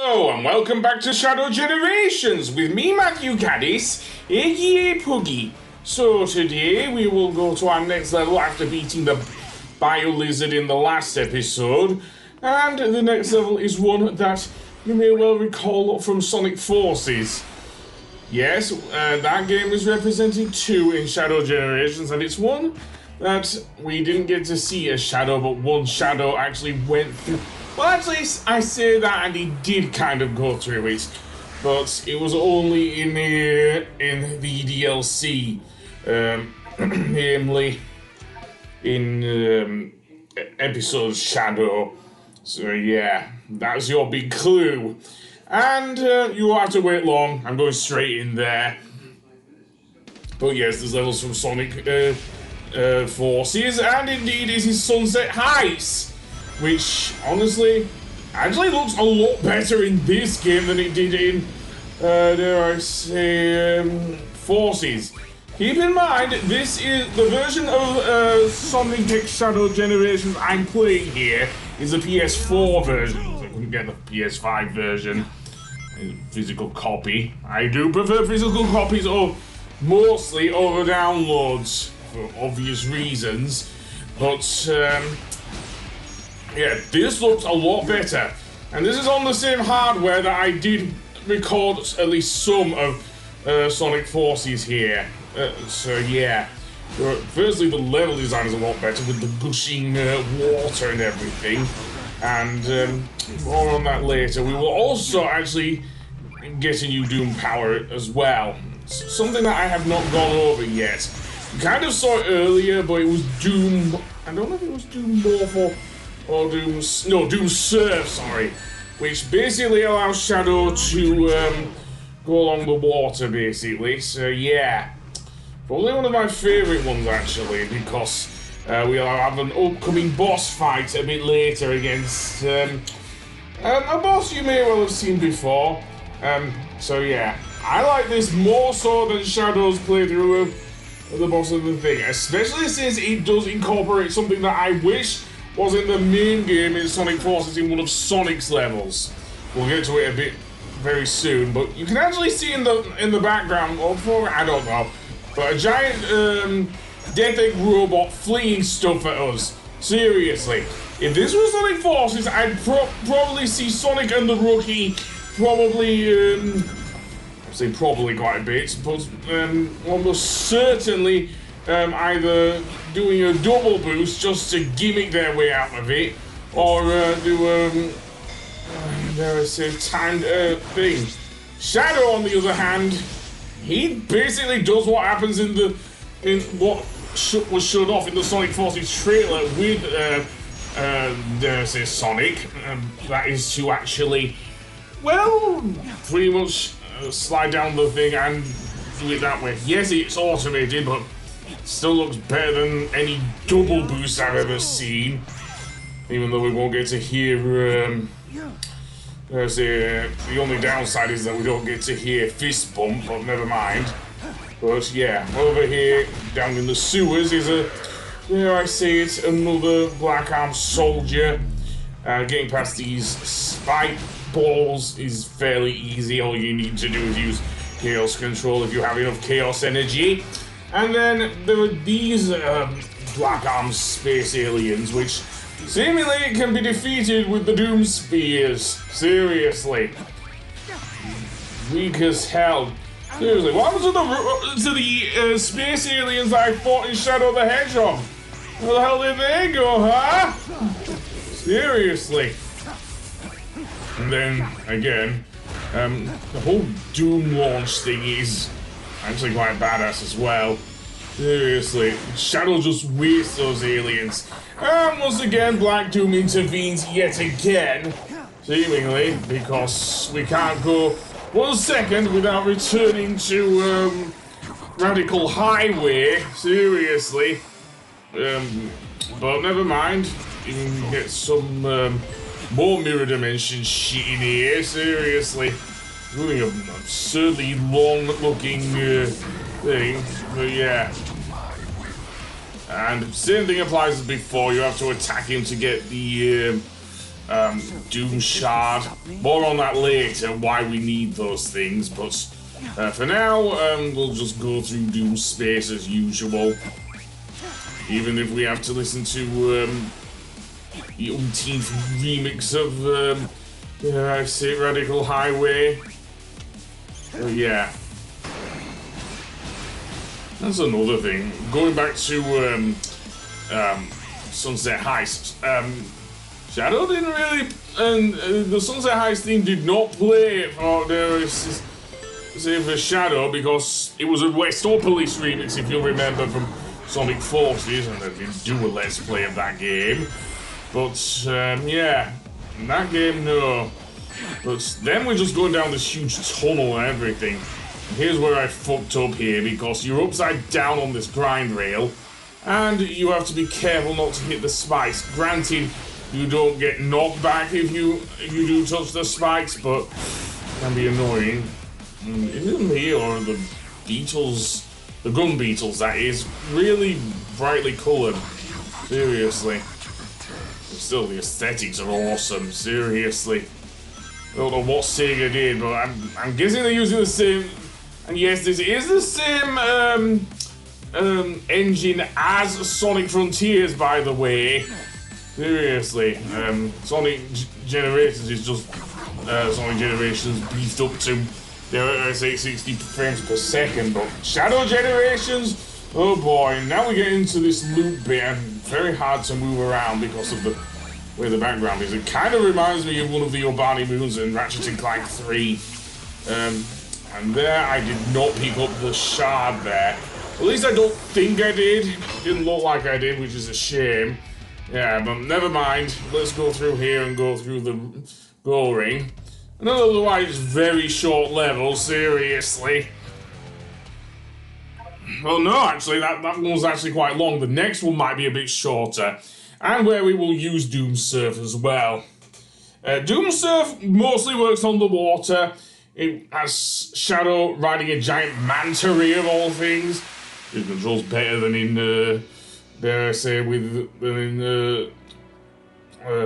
Hello and welcome back to Shadow Generations with me, Matthew Gaddis, aka Puggy. So today we will go to our next level after beating the Bio Lizard in the last episode. And the next level is one that you may well recall from Sonic Forces. Yes, that game is represented too in Shadow Generations, and it's one that we didn't get to see a shadow, but one shadow actually went through. Well, actually, I say that, and he did kind of go through it, but it was only in the DLC, namely in episode Shadow. So yeah, that's your big clue, and you won't have to wait long. I'm going straight in there. But yes, there's levels from Sonic Forces, and indeed it is Sunset Heughts, which honestly actually looks a lot better in this game than it did in, dare I say, Forces. Keep in mind, this is the version of Sonic X Shadow Generations I'm playing here is the PS4 version. I couldn't get the PS5 version, physical copy. I do prefer physical copies mostly over downloads for obvious reasons, but yeah, this looks a lot better. And this is on the same hardware that I did record at least some of Sonic Forces here. So yeah, firstly the level design is a lot better with the gushing water and everything. And more on that later. We will also actually get a new Doom power as well. Something that I have not gone over yet. You kind of saw it earlier, but it was Doom. I don't know if it was Doom Morphle or Doom Surf, sorry, which basically allows Shadow to go along the water, basically. So yeah, probably one of my favourite ones actually, because we'll have an upcoming boss fight a bit later against a boss you may well have seen before. So yeah, I like this more so than Shadow's playthrough of the boss of the thing, especially since it does incorporate something that I wish was in the main game in Sonic Forces in one of Sonic's levels. We'll get to it a bit very soon, but you can actually see in the background, or I don't know, but a giant Death Egg robot flinging stuff at us. Seriously, if this was Sonic Forces, I'd probably see Sonic and the Rookie probably, I say probably quite a bit, but almost certainly either doing a double boost just to gimmick their way out of it, or do dare I say, timed thing. Shadow, on the other hand, he basically does what happens in what was shown off in the Sonic Forces trailer with dare I say Sonic. That is to actually, well, pretty much slide down the thing and do it that way. Yes, it's automated, but still looks better than any double boost I've ever seen. Even though we won't get to hear, the only downside is that we don't get to hear fist bump, but never mind. But yeah, over here, down in the sewers, is dare I say it, another Black Arm soldier. Getting past these spike balls is fairly easy. All you need to do is use Chaos Control if you have enough Chaos Energy. And then there are these Black Arm space aliens, which seemingly can be defeated with the Doom Spears. Seriously. Weak as hell. Seriously, what happened to the space aliens that I fought in Shadow the Hedgehog? Where the hell did they go, huh? Seriously. And then, again, the whole Doom launch thing is actually quite badass as well. Seriously, Shadow just wastes those aliens. And once again, Black Doom intervenes yet again, seemingly, because we can't go 1 second without returning to Radical Highway. Seriously. But never mind. You can get some more mirror dimension shit in here. Seriously. Doing an absurdly long-looking thing, but yeah. And same thing applies as before. You have to attack him to get the Doom Shard. More on that later, why we need those things, but for now, we'll just go through Doom Space as usual. Even if we have to listen to the umpteenth remix of, I say, Radical Highway. Yeah. That's another thing. Going back to Sunset Heughts, Shadow didn't really, and the Sunset Heughts theme did not play for for Shadow because it was a Westopolis remix, if you'll remember, from Sonic Forces, and they didn't do a Let's Play of that game. But yeah, in that game, no. But then we're just going down this huge tunnel and everything. And here's where I fucked up here, because you're upside down on this grind rail, and you have to be careful not to hit the spikes. Granted, you don't get knocked back if you do touch the spikes, but it can be annoying. Is it me or the beetles, the gun beetles that is, really brightly coloured? Seriously. Still, the aesthetics are awesome, seriously. I don't know what Sega did, but I'm guessing they're using the same, and yes, this is the same engine as Sonic Frontiers, by the way. Seriously, Sonic Generations is just Sonic Generations beefed up to, I say, 60 frames per second, but Shadow Generations, oh boy, now we get into this loop bit, and very hard to move around because of the way the background is. It kind of reminds me of one of the Urbani moons in Ratchet & Clank 3. And there, I did not pick up the shard there. At least I don't think I did. It didn't look like I did, which is a shame. Yeah, but never mind. Let's go through here and go through the goal ring. And otherwise, very short level, seriously. Well, no, actually, that one's actually quite long. The next one might be a bit shorter. And where we will use Doom Surf as well. Doom Surf mostly works on the water. It has Shadow riding a giant manta ray of all things. It controls better than in, dare I say, in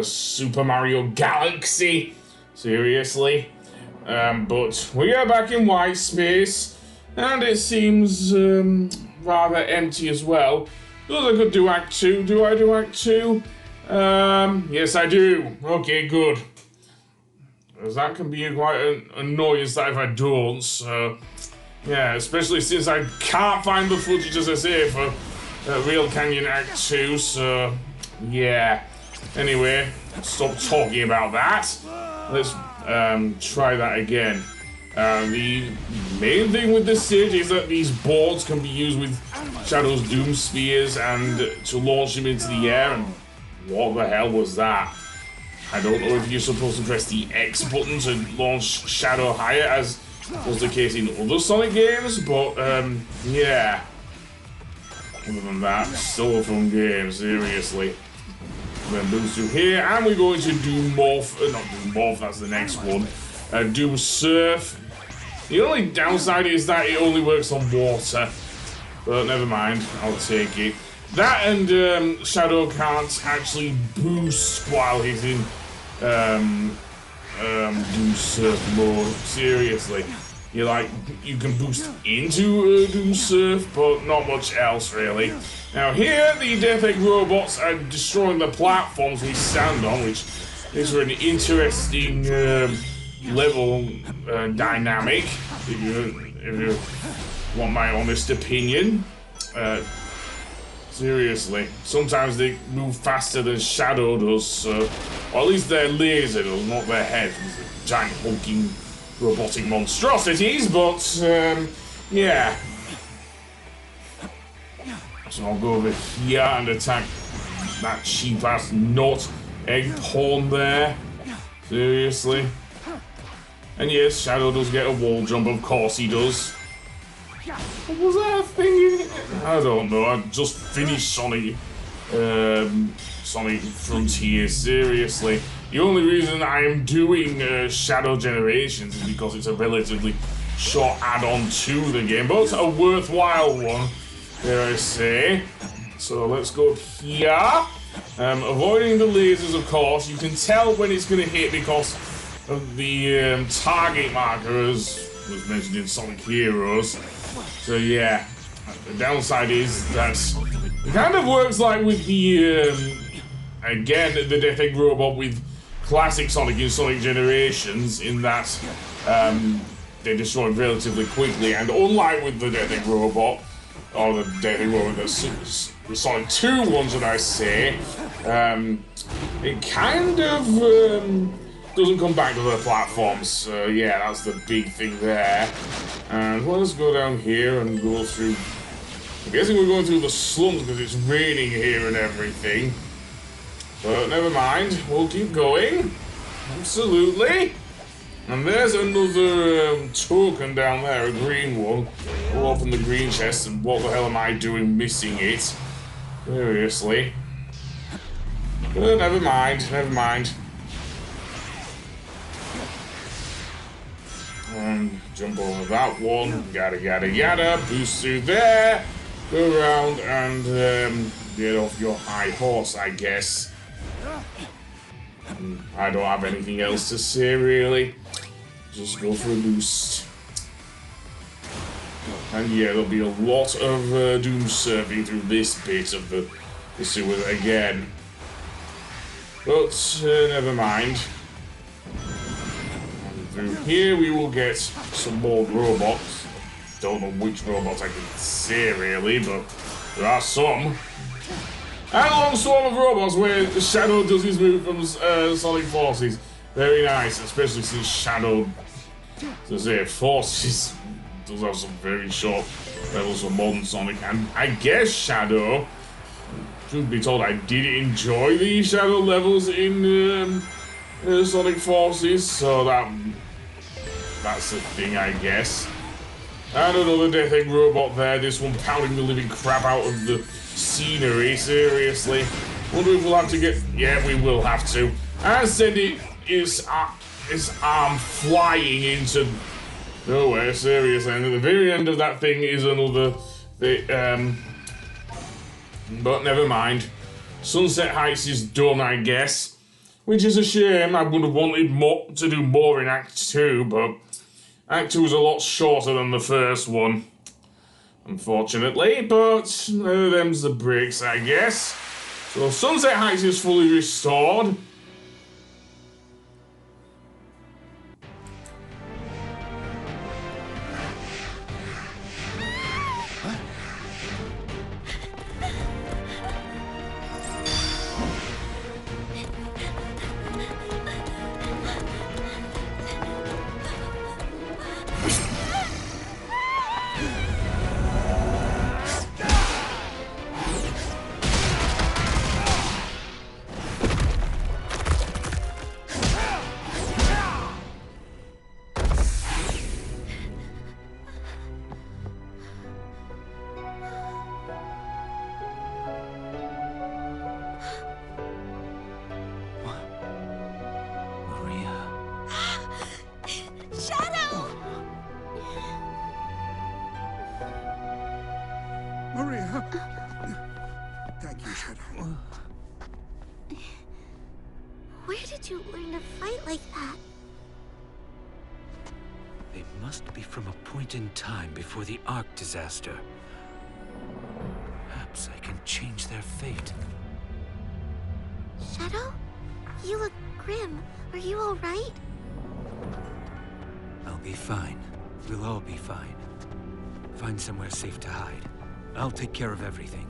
Super Mario Galaxy. Seriously. But we are back in white space, and it seems rather empty as well. Suppose I could do Act 2. Do I do Act 2? Yes, I do. Okay, good. Because that can be quite an annoyance that if I don't, so... Yeah, especially since I can't find the footage, as I say, for Real Canyon Act 2, so... Yeah. Anyway, stop talking about that. Let's try that again. The main thing with this stage is that these boards can be used with Shadow's Doom Spheres and to launch him into the air, and what the hell was that? I don't know if you're supposed to press the X button to launch Shadow higher, as was the case in other Sonic games, but yeah. Other than that, still a fun game, seriously. Then move through here, and we're going to Doom Morph, not Doom Morph, that's the next one. Doom Surf. The only downside is that it only works on water, but never mind, I'll take it. That and Shadow can't actually boost while he's in Doom Surf mode. Seriously, you can boost into Doom Surf, but not much else really. Now here, the Death Egg robots are destroying the platforms we stand on, which is an interesting level dynamic, if you want my honest opinion. Seriously, sometimes they move faster than Shadow does, or at least their laser does, not their head. Giant hulking robotic monstrosities, but yeah. So I'll go over here and attack that cheap-ass nut egg pawn there. Seriously. And yes, Shadow does get a wall jump, of course he does. Was that a thing? I don't know, I just finished Sonic Frontiers, seriously. The only reason I am doing Shadow Generations is because it's a relatively short add-on to the game, but a worthwhile one, dare I say. So let's go up here, Avoiding the lasers, of course. You can tell when it's going to hit because of the target marker, as was mentioned in Sonic Heroes. So yeah, the downside is that it kind of works like with the, again, the Death Egg robot with classic Sonic in Sonic Generations, in that they destroy relatively quickly, and unlike with the Death Egg robot, or the Death Egg robot, the Sonic 2 ones that I say, it kind of doesn't come back to the platforms. So yeah, that's the big thing there. And let's go down here and go through. I'm guessing we're going through the slums because it's raining here and everything. But never mind, we'll keep going. Absolutely. And there's another token down there, a green one. We'll open the green chest, and what the hell am I doing missing it? Seriously. But never mind, never mind. Jump over that one, yada yada yada, boost through there, go around and get off your high horse, I guess. I don't have anything else to say, really. Just go for a boost. And yeah, there'll be a lot of doom surfing through this bit of the sewer again. But never mind. And through here we will get some more robots. Don't know which robots I can say, really, but there are some. And a long swarm of robots where Shadow does his move from Sonic Forces. Very nice, especially since Shadow, to say, Forces does have some very short levels of modern Sonic. And I guess Shadow, truth be told, I did enjoy the Shadow levels in Sonic Forces, so that's the thing, I guess. And another Death Egg robot there, this one pounding the living crap out of the scenery, seriously. Wonder if we'll have to get... Yeah, we will have to. And send his arm flying into nowhere, seriously. And at the very end of that thing is another... but never mind. Sunset Heughts is done, I guess. Which is a shame. I would have wanted to do more in Act 2, but Act 2 is a lot shorter than the first one, unfortunately, but them's the breaks, I guess. So Sunset Heughts is fully restored. Thank you, Shadow. Where did you learn to fight like that? They must be from a point in time before the Ark disaster. Perhaps I can change their fate. Shadow? You look grim. Are you alright? I'll be fine. We'll all be fine. Find somewhere safe to hide. I'll take care of everything.